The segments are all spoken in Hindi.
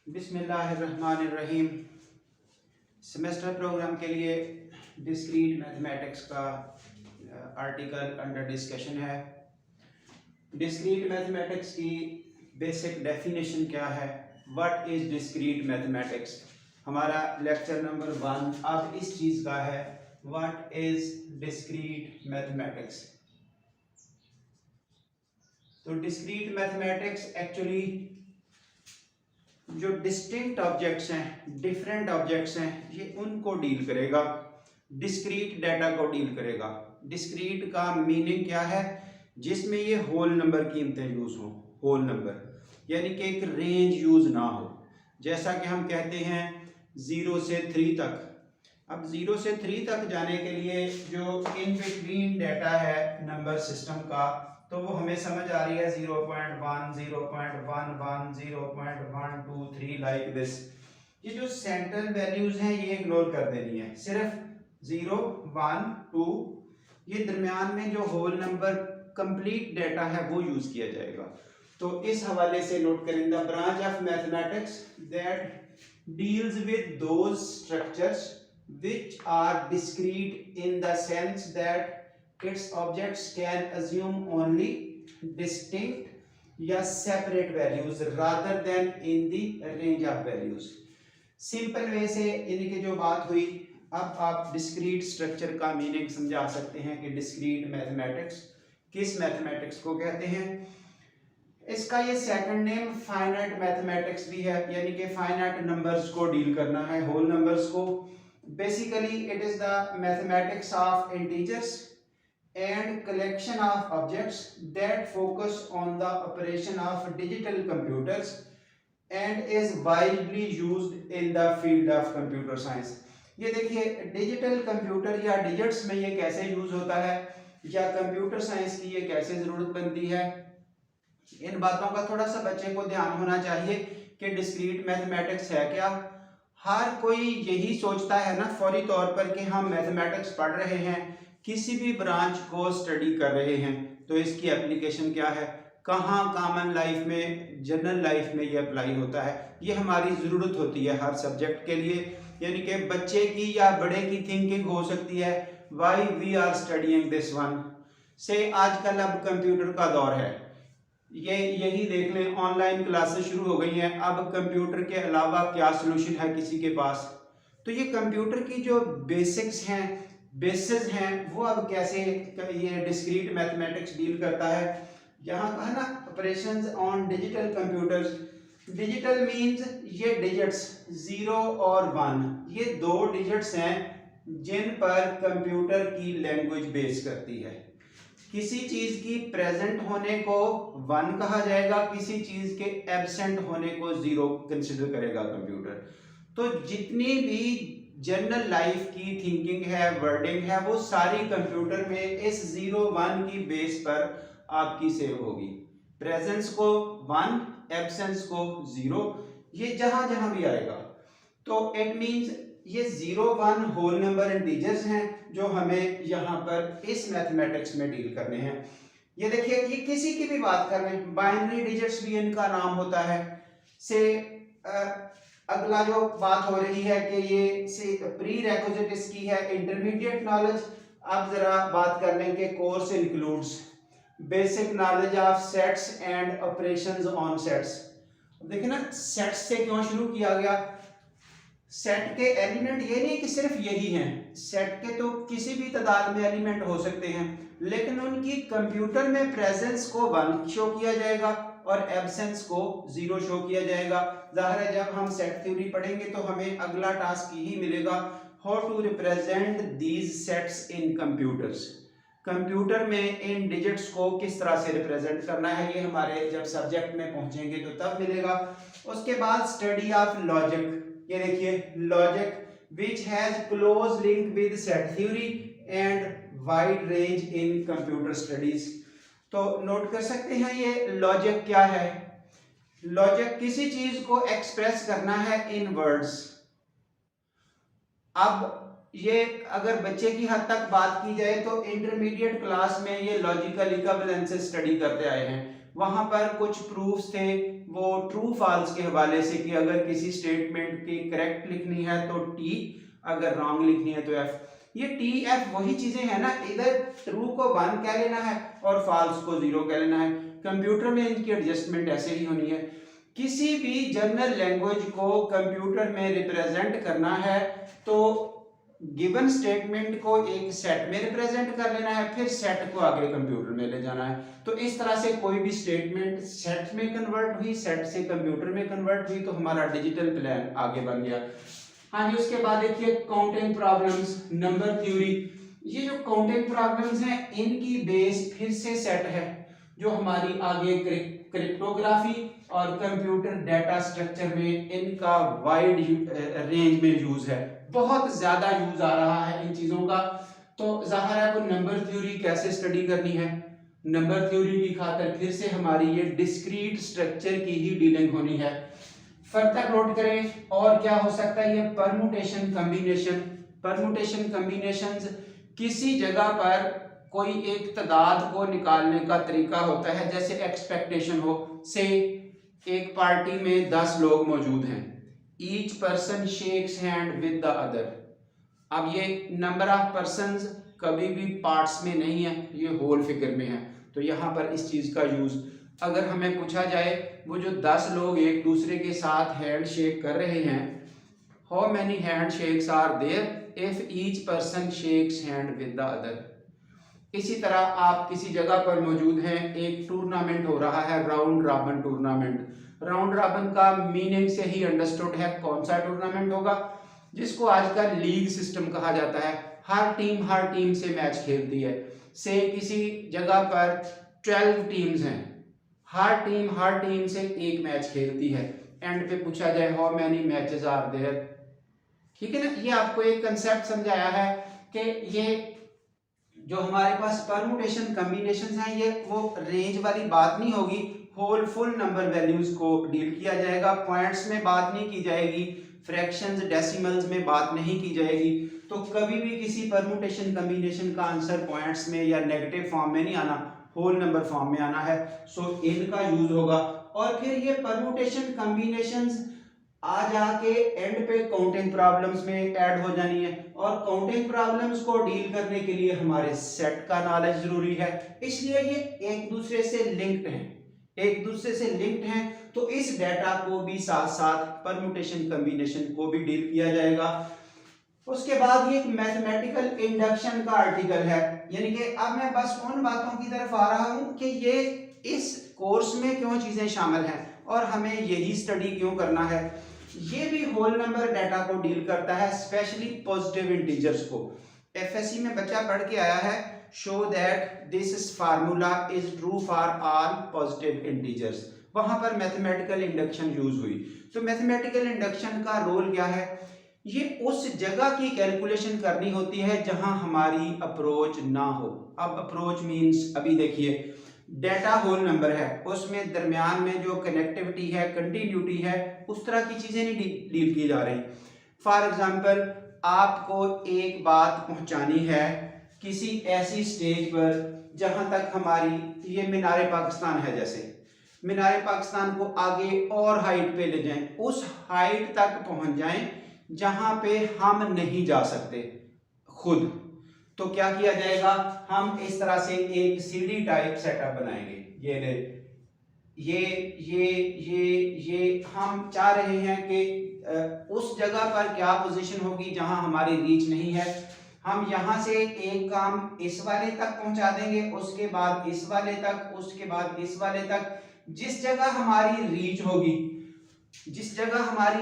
बिस्मिल्लाहिर्रहमानिर्रहीम। सेमेस्टर प्रोग्राम के लिए डिस्क्रीट मैथमेटिक्स का आर्टिकल अंडर डिस्कशन है। डिस्क्रीट मैथमेटिक्स की बेसिक डेफिनेशन क्या है, व्हाट इज डिस्क्रीट मैथमेटिक्स। हमारा लेक्चर नंबर 1 अब इस चीज़ का है, व्हाट इज डिस्क्रीट मैथमेटिक्स। तो डिस्क्रीट मैथमेटिक्स एक्चुअली जो डिस्टिंक्ट ऑब्जेक्ट्स हैं, डिफरेंट ऑब्जेक्ट्स हैं, ये उनको डील करेगा, डिस्क्रीट डाटा को डील करेगा। डिस्क्रीट का मीनिंग क्या है, जिसमें ये होल नंबर कीमतें यूज हो, होल नंबर यानी कि एक रेंज यूज ना हो। जैसा कि हम कहते हैं 0 से 3 तक। अब 0 से 3 तक जाने के लिए जो इन बिटवीन डाटा है नंबर सिस्टम का, तो वो हमें समझ आ रही है 0.1, 0.11, 0.123 लाइक दिस। ये जो सेंट्रल वैल्यूज हैं ये इग्नोर कर देनी है, सिर्फ 0, 1, 2, ये दरमियान में जो होल नंबर कंप्लीट डाटा है वो यूज किया जाएगा। तो इस हवाले से नोट करें, the branch of mathematics that deals with those structures which are discrete in the sense that its objects can assume only distinct या separate values rather than in the range of values। Simple way से इनकी जो बात हुई, अब आप डिस्क्रीट स्ट्रक्चर का मीनिंग समझा सकते हैं कि डिस्क्रीट मैथमेटिक्स किस मैथमेटिक्स को कहते हैं। इसका ये सेकंड नेम फाइनाइट मैथमेटिक्स भी है, यानी कि फाइनाइट नंबर्स को डील करना है, होल नंबर्स को। Basically, it is the mathematics of integers and collection of objects that focus on the operation of digital computers and is widely used in the field of computer science। ये देखिए डिजिटल कंप्यूटर या डिजिट्स में ये कैसे यूज होता है, या कंप्यूटर साइंस की ये कैसे जरूरत बनती है, इन बातों का थोड़ा सा बच्चे को ध्यान होना चाहिए कि डिस्क्रीट मैथमेटिक्स है क्या। हर कोई यही सोचता है ना फौरी तौर पर कि हम मैथमेटिक्स पढ़ रहे हैं, किसी भी ब्रांच को स्टडी कर रहे हैं, तो इसकी एप्लीकेशन क्या है, कहाँ कॉमन लाइफ में, जनरल लाइफ में ये अप्लाई होता है। ये हमारी ज़रूरत होती है हर सब्जेक्ट के लिए, यानी कि बच्चे की या बड़े की थिंकिंग हो सकती है, why we are studying this one से। आजकल अब कंप्यूटर का दौर है, ये यही देख लें, ऑनलाइन क्लासेस शुरू हो गई हैं, अब कंप्यूटर के अलावा क्या सॉल्यूशन है किसी के पास। तो ये कंप्यूटर की जो बेसिक्स हैं, बेसिस हैं, वो अब कैसे ये डिस्क्रीट मैथमेटिक्स डील करता है। यहाँ कहा ना operations on digital computers. Digital means ये डिजिट्स 0 और 1, ये दो डिजिट्स हैं जिन पर कंप्यूटर की लैंग्वेज बेस करती है। किसी चीज की प्रेजेंट होने को 1 कहा जाएगा, किसी चीज के एब्सेंट होने को 0 कंसिडर करेगा कंप्यूटर। तो जितनी भी जनरल लाइफ की थिंकिंग है, वर्डिंग है, वो सारी कंप्यूटर में इस 0, 1 की बेस पर आपकी सेव होगी। प्रेजेंस को 1, एब्सेंस को 0, ये जहां जहां भी आएगा। तो इट मींस ये 0, 1 होल नंबर इंटीजर्स हैं जो हमें यहाँ पर इस मैथमेटिक्स में डील करने हैं। ये देखिए, ये किसी की भी बात कर रहे हैं, बाइनरी डिजिट्स भी इनका नाम होता है। से अगला जो बात हो रही है कि ये से प्री रेक्विजिट इसकी है इंटरमीडिएट नॉलेज। अब जरा बात कर लें कि course includes basic knowledge of sets and operations on sets. देखिए ना, सेट्स से क्यों शुरू किया गया। सेट के एलिमेंट ये नहीं कि सिर्फ यही हैं, सेट के तो किसी भी तादाद में एलिमेंट हो सकते हैं, लेकिन उनकी कंप्यूटर में प्रेजेंस को 1 शो किया जाएगा और एब्सेंस को 0 शो किया जाएगा। जाहिर है जब हम सेट थ्योरी पढ़ेंगे तो हमें अगला टास्क यही मिलेगा, how to represent these sets in computers. Computer में इन डिजिट्स को किस तरह से रिप्रेजेंट करना है, ये हमारे जब सब्जेक्ट में पहुंचेंगे तो तब मिलेगा। उसके बाद स्टडी ऑफ लॉजिक। ये देखिए logic which has close link with set theory and wide range in computer studies। तो नोट कर सकते हैं ये लॉजिक क्या है। लॉजिक किसी चीज को एक्सप्रेस करना है इन वर्ड्स। अब ये अगर बच्चे की हद तक बात की जाए तो इंटरमीडिएट क्लास में ये लॉजिकल इक्विवेलेंसेस स्टडी करते आए हैं, वहां पर कुछ प्रूफ्स थे वो ट्रू फॉल्स के हवाले से कि अगर किसी स्टेटमेंट की करेक्ट लिखनी है तो टी, अगर रॉन्ग लिखनी है तो एफ। ये टी एफ वही चीजें हैं ना, इधर ट्रू को 1 कह लेना है और फॉल्स को 0 कह लेना है। कंप्यूटर में इनकी एडजस्टमेंट ऐसे ही होनी है। किसी भी जनरल लैंग्वेज को कंप्यूटर में रिप्रेजेंट करना है तो गिवन स्टेटमेंट को एक सेट में रिप्रेजेंट कर लेना है, फिर सेट को आगे कंप्यूटर में ले जाना है। तो इस तरह से कोई भी स्टेटमेंट सेट में कन्वर्ट हुई, सेट से कंप्यूटर में कन्वर्ट हुई, तो हमारा डिजिटल प्लान आगे बन गया। हाँ जी, उसके बाद देखिए काउंटिंग प्रॉब्लम्स, नंबर थ्योरी। ये जो काउंटिंग प्रॉब्लम्स हैं इनकी बेस फिर से सेट है जो हमारी आगे क्रिप्टोग्राफी और कंप्यूटर डेटा स्ट्रक्चर में इनका वाइड रेंज में यूज है, बहुत ज्यादा यूज आ रहा है इन चीजों का। तो जाहिर है को नंबर थ्योरी कैसे स्टडी करनी है, नंबर थ्योरी की खातिर फिर से हमारी ये डिस्क्रीट स्ट्रक्चर की ही डीलिंग होनी है। फर्दर नोट करें और क्या हो सकता है, ये परमुटेशन कॉम्बिनेशन। परमुटेशन कॉम्बिनेशंस किसी जगह पर कोई एक तादाद को निकालने का तरीका होता है, जैसे एक्सपेक्टेशन हो से एक पार्टी में 10 लोग मौजूद हैं, each person shakes hand with the other. अब ये नंबर ऑफ पर्सन्स कभी भी पार्ट्स में नहीं है, ये होल फिगर में है, तो यहाँ पर इस चीज का यूज अगर हमें पूछा जाए वो जो 10 लोग एक दूसरे के साथ हैंड शेक कर रहे हैं, how many hand shakes are there if each person shakes hand with the other. इसी तरह आप किसी जगह पर मौजूद हैं, एक टूर्नामेंट हो रहा है, round robin tournament. Round robin का मीनिंग से ही अंडरस्टूड है कौन सा टूर्नामेंट होगा, जिसको आजकल लीग सिस्टम कहा जाता है। हर टीम से मैच खेलती है। से किसी जगह पर 12 टीम्स हैं, हर टीम से एक मैच खेलती है। एंड पे पूछा जाए how many matches are there, ठीक है ना। ये आपको एक कंसेप्ट समझाया है कि ये जो हमारे पास परमुटेशन कॉम्बिनेशंस हैं ये वो रेंज वाली बात नहीं होगी, होल फुल नंबर वैल्यूज को डील किया जाएगा, पॉइंट्स में बात नहीं की जाएगी, फ्रैक्शंस डेसिमल्स में बात नहीं की जाएगी। तो कभी भी किसी परमुटेशन कॉम्बिनेशन का आंसर पॉइंट्स में या नेगेटिव फॉर्म में नहीं आना, होल नंबर फॉर्म में आना है। सो इनका यूज होगा। और फिर ये परमुटेशन कॉम्बिनेशंस आ जाके एंड पे काउंटिंग प्रॉब्लम्स में ऐड हो जानी है, और काउंटिंग प्रॉब्लम्स को डील करने के लिए हमारे सेट का नॉलेज जरूरी है, इसलिए ये एक दूसरे से लिंक्ड हैं। तो इस डाटा को भी साथ साथ परमुटेशन कॉम्बिनेशन को भी डील किया जाएगा। उसके बाद ये एक मैथमेटिकल इंडक्शन का आर्टिकल है, यानी कि अब मैं बस उन बातों की तरफ आ रहा हूं कि ये इस कोर्स में क्यों चीजें शामिल हैं और हमें यही स्टडी क्यों करना है। ये भी होल नंबर डाटा को डील करता है, स्पेशली पॉजिटिव इंटीजर्स को। एफएससी में बच्चा पढ़ के आया है, show that this formula is true for all positive integers. वहां पर मैथमेटिकल इंडक्शन यूज हुई। तो मैथमेटिकल इंडक्शन का रोल क्या है, ये उस जगह की कैलकुलेशन करनी होती है जहां हमारी अप्रोच ना हो। अब अप्रोच मींस, अभी देखिए डेटा होल नंबर है, उसमें दरमियान में जो कनेक्टिविटी है, कंटिन्यूटी है, उस तरह की चीजें नहीं डील की जा रही। फॉर एग्जांपल आपको एक बात पहुंचानी है किसी ऐसी स्टेज पर जहां तक हमारी ये मीनार पाकिस्तान है, जैसे मीनार पाकिस्तान को आगे और हाइट पे ले जाएं, उस हाइट तक पहुंच जाएं जहां पे हम नहीं जा सकते खुद। तो क्या किया जाएगा, हम इस तरह से एक सीढ़ी टाइप सेटअप बनाएंगे। ये ले ये हम चाह रहे हैं कि उस जगह पर क्या पोजीशन होगी जहां हमारी रीच नहीं है। हम यहां से एक काम इस वाले तक पहुंचा देंगे, उसके बाद इस वाले तक, उसके बाद इस वाले तक। जिस जगह हमारी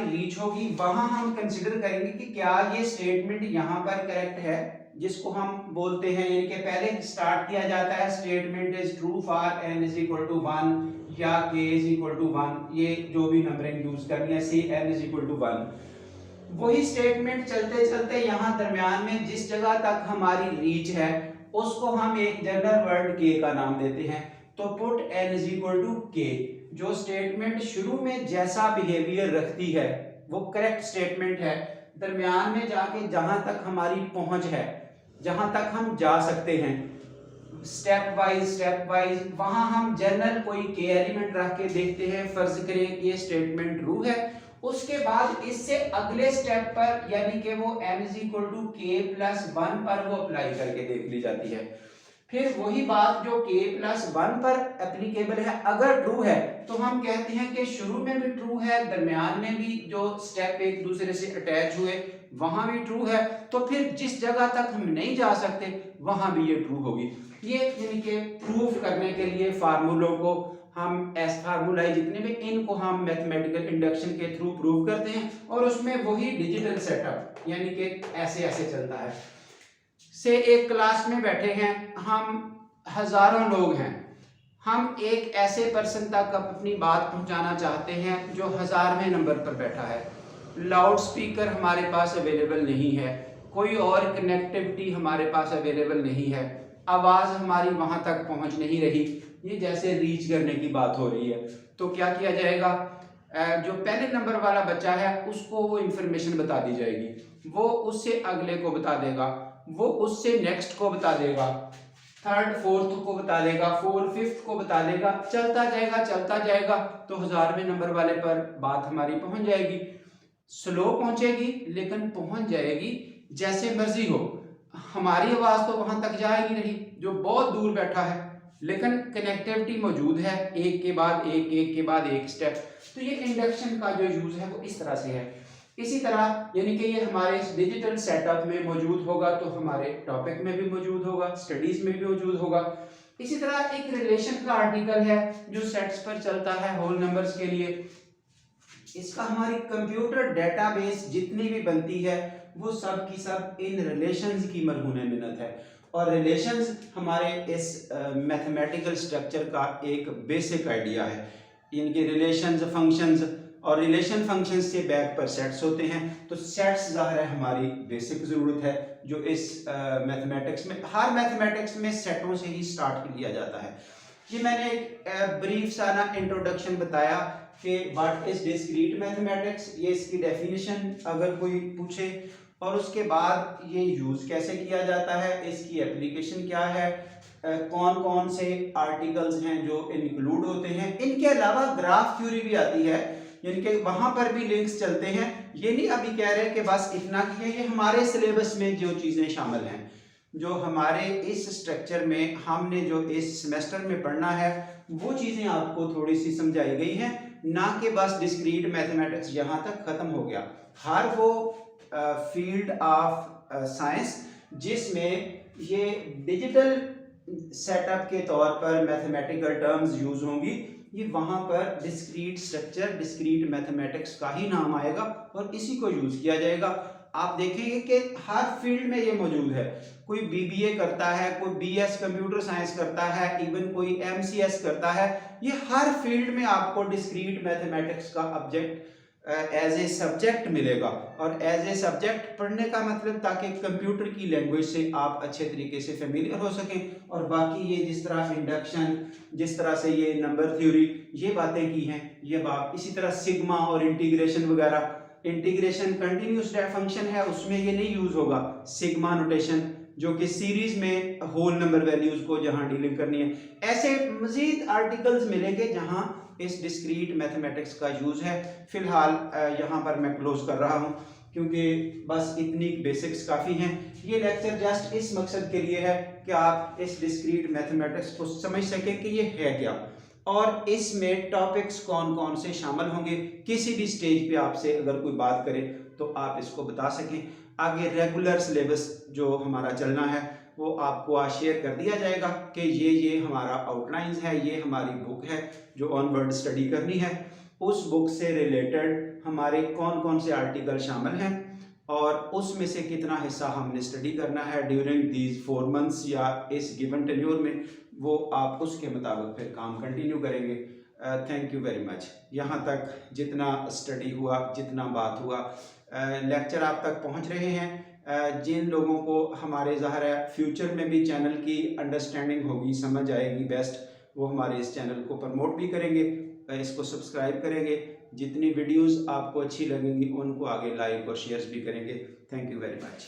रीच होगी वहां हम कंसिडर करेंगे कि क्या ये स्टेटमेंट यहां पर करेक्ट है, जिसको हम बोलते हैं, यानी कि पहले स्टार्ट किया जाता है statement is true for n is equal to 1 या k इज इक्वल टू 1, ये जो भी नंबरिंग यूज करनी है, से n इज इक्वल टू 1। वही स्टेटमेंट चलते चलते यहाँ दरमियान में जिस जगह तक हमारी रीच है उसको हम एक जनरल वर्ड k का नाम देते हैं। तो put n is equal to k। जो स्टेटमेंट शुरू में जैसा बिहेवियर रखती है वो करेक्ट स्टेटमेंट है, दरमियान में जाके जहां तक हमारी पहुंच है, जहां तक हम जा सकते हैं, स्टेप वाइज वहां हम जनरल कोई के एलिमेंट रख के देखते हैं, फर्ज करें कि ये स्टेटमेंट ट्रू है, उसके बाद इससे अगले स्टेप पर यानी कि वो m = k+1 पर वो अप्लाई करके देख ली जाती है। फिर वही बात जो k+1 पर एप्लीकेबल है, अगर ट्रू है तो हम कहते हैं कि शुरू में भी ट्रू है, दरमियान में भी जो स्टेप एक दूसरे से अटैच हुए वहां भी ट्रू है, तो फिर जिस जगह तक हम नहीं जा सकते वहां भी ये ट्रू होगी। ये यानी कि प्रूफ करने के लिए फार्मूलों को हम एस फार्मूला जितने भी इनको हम मैथमेटिकल इंडक्शन के थ्रू प्रूव करते हैं, और उसमें वही डिजिटल सेटअप यानी कि ऐसे ऐसे चलता है। से एक क्लास में बैठे हैं हम, हजारों लोग हैं, हम एक ऐसे पर्सन तक अपनी बात पहुंचाना चाहते हैं जो 1000वें नंबर पर बैठा है, लाउड स्पीकर हमारे पास अवेलेबल नहीं है, कोई और कनेक्टिविटी हमारे पास अवेलेबल नहीं है, आवाज़ हमारी वहां तक पहुंच नहीं रही, ये जैसे रीच करने की बात हो रही है। तो क्या किया जाएगा, जो पहले नंबर वाला बच्चा है उसको वो इंफॉर्मेशन बता दी जाएगी, वो उससे अगले को बता देगा, वो उससे नेक्स्ट को बता देगा, थर्ड फोर्थ को बता देगा, फोर्थ फिफ्थ को बता देगा, चलता जाएगा तो 1000वें नंबर वाले पर बात हमारी पहुंच जाएगी। स्लो पहुंचेगी लेकिन पहुंच जाएगी, जैसे मर्जी हो, हमारी आवाज तो वहां तक जाएगी नहीं, जो बहुत दूर बैठा है, लेकिन कनेक्टिविटी मौजूद है, एक के बाद एक स्टेप। तो ये इंडक्शन का जो यूज है वो इस तरह से है। इसी तरह यानी कि ये हमारे डिजिटल सेटअप में मौजूद होगा तो हमारे टॉपिक में भी मौजूद होगा, स्टडीज में भी मौजूद होगा। इसी तरह एक रिलेशन का आर्टिकल है जो सेट्स पर चलता है होल नंबर्स के लिए, इसका हमारी कंप्यूटर डेटाबेस जितनी भी बनती है वो सब की सब इन रिलेशंस की मरहून मिन्नत है, और रिलेशंस हमारे इस मैथमेटिकल स्ट्रक्चर का एक बेसिक आइडिया है। इनके रिलेशंस फंक्शंस, और रिलेशन फंक्शंस से बैक पर सेट्स होते हैं, तो सेट्स ज़ाहिर है हमारी बेसिक ज़रूरत है जो इस मैथमेटिक्स में, हर मैथमेटिक्स में सेटों से ही स्टार्ट किया जाता है। ये मैंने एक ब्रीफ सा ना इंट्रोडक्शन बताया कि व्हाट इज डिस्क्रीट मैथमेटिक्स, ये इसकी डेफिनेशन अगर कोई पूछे, और उसके बाद ये यूज़ कैसे किया जाता है, इसकी एप्लीकेशन क्या है, कौन कौन से आर्टिकल्स हैं जो इंक्लूड होते हैं। इनके अलावा ग्राफ थ्योरी भी आती है, यानी कि वहां पर भी लिंक्स चलते हैं। ये नहीं अभी कह रहे कि बस इतना किया, ये हमारे सिलेबस में जो चीज़ें शामिल हैं, जो हमारे इस स्ट्रक्चर में हमने जो इस सेमेस्टर में पढ़ना है वो चीज़ें आपको थोड़ी सी समझाई गई हैं, ना कि बस डिस्क्रीट मैथमेटिक्स यहाँ तक ख़त्म हो गया। हर वो फील्ड ऑफ साइंस जिसमें ये डिजिटल सेटअप के तौर पर मैथमेटिकल टर्म्स यूज होंगी, ये वहां पर डिस्क्रीट स्ट्रक्चर, डिस्क्रीट मैथमेटिक्स का ही नाम आएगा और इसी को यूज किया जाएगा। आप देखेंगे कि हर फील्ड में ये मौजूद है, कोई बीबीए करता है, कोई बीएस कंप्यूटर साइंस करता है, इवन कोई एमसीएस करता है, ये हर फील्ड में आपको डिस्क्रीट मैथमेटिक्स का ऑब्जेक्ट एज ए सब्जेक्ट मिलेगा। और एज ए सब्जेक्ट पढ़ने का मतलब ताकि कंप्यूटर की लैंग्वेज से आप अच्छे तरीके से फेमिलियर हो सकें, और बाकी ये जिस तरह इंडक्शन, जिस तरह से ये नंबर थ्योरी, ये बातें की हैं, ये बात इसी तरह सिग्मा और इंटीग्रेशन वगैरह, इंटीग्रेशन कंटिन्यूस फंक्शन है उसमें ये नहीं यूज होगा, सिग्मा नोटेशन जो कि सीरीज में होल नंबर वैल्यूज को जहां डीलिंग करनी है। ऐसे मजीद आर्टिकल्स मिलेंगे जहां इस डिस्क्रीट मैथमेटिक्स का यूज है। फिलहाल यहाँ पर मैं क्लोज कर रहा हूँ क्योंकि बस इतनी बेसिक्स काफ़ी हैं। ये लेक्चर जस्ट इस मकसद के लिए है कि आप इस डिस्क्रीट मैथमेटिक्स को समझ सकें कि ये है क्या, और इसमें टॉपिक्स कौन कौन से शामिल होंगे। किसी भी स्टेज पे आपसे अगर कोई बात करे तो आप इसको बता सकें। आगे रेगुलर सिलेबस जो हमारा चलना है वो आपको आज शेयर कर दिया जाएगा कि ये हमारा आउटलाइंस है, ये हमारी बुक है जो ऑनवर्ड स्टडी करनी है। उस बुक से रिलेटेड हमारे कौन कौन से आर्टिकल शामिल हैं और उसमें से कितना हिस्सा हमने स्टडी करना है ड्यूरिंग दीज 4 मंथ्स या इस गिवन टेन्योर में, वो आप उसके मुताबिक फिर काम कंटिन्यू करेंगे। Thank you very much. यहाँ तक जितना स्टडी हुआ, जितना बात हुआ, लेक्चर आप तक पहुँच रहे हैं। जिन लोगों को हमारे ज़ाहिर है फ्यूचर में भी चैनल की अंडरस्टैंडिंग होगी, समझ आएगी बेस्ट, वो हमारे इस चैनल को प्रमोट भी करेंगे, इसको सब्सक्राइब करेंगे। जितनी वीडियोस आपको अच्छी लगेंगी उनको आगे लाइक और शेयर्स भी करेंगे। Thank you very much.